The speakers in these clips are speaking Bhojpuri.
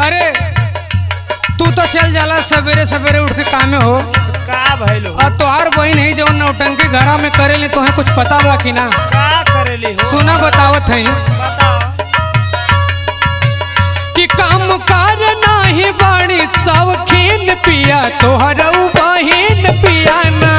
अरे तू तो चल जाला सवेरे सवेरे उठ के काम में हो का भइलो और तोहार बहन है जवन नौटंकी घरा में करेली तोहे कुछ पता बा कि ना? का करेली हो सुना बतावत है बताओ। कि काम कार नाही बाड़ी सवखीन पिया तोहर बहिन पिया ना।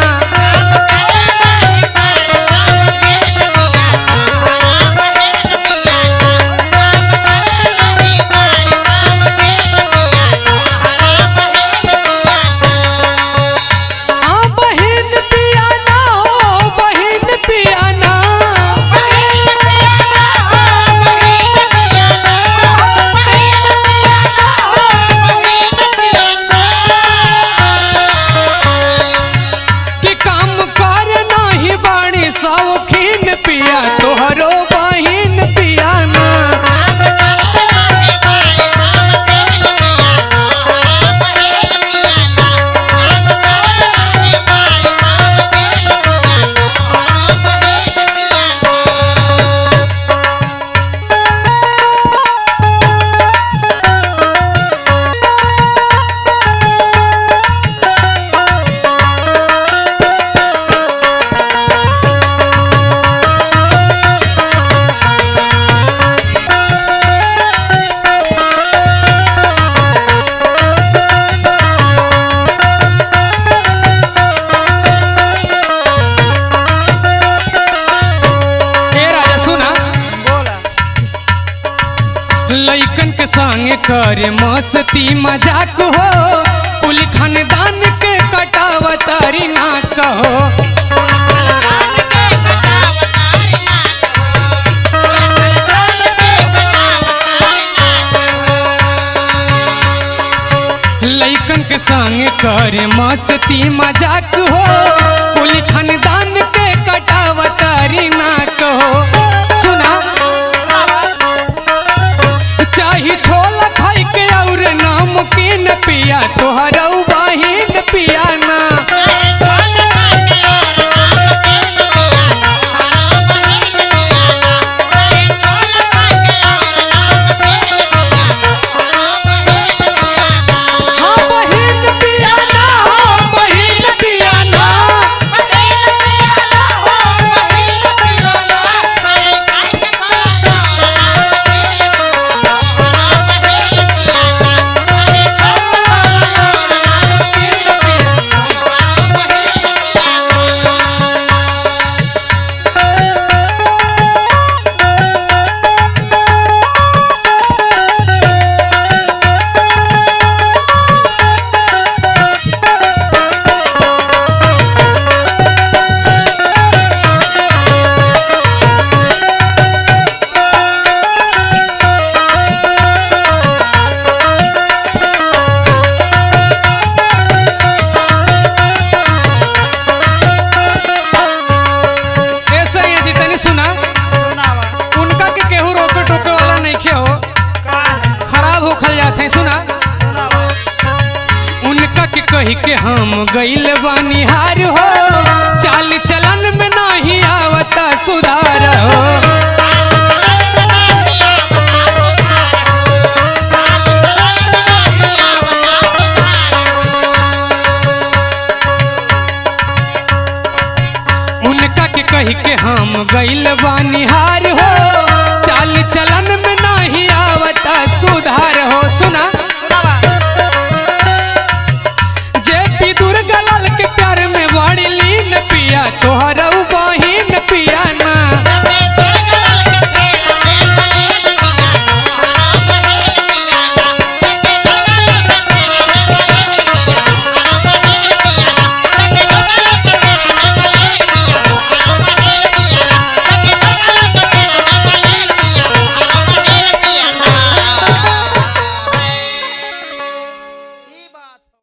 लइकन के संग करे मस्ती मजाक हो कुल खानदान के कटावतारी नाक हो। लइकन के संग करे मस्ती मजाक हो कुल खानदान के कटावतारी नाक हो। सुना चाही छोला खाई के और नमकीन पिया तोहर बहिन पिया ना। हाँ बहिन पिया ना, बहिन पिया ना। उनका के कही के हम गइल बानी हार हो चाल चलन में नहीं आवता सुधार हो।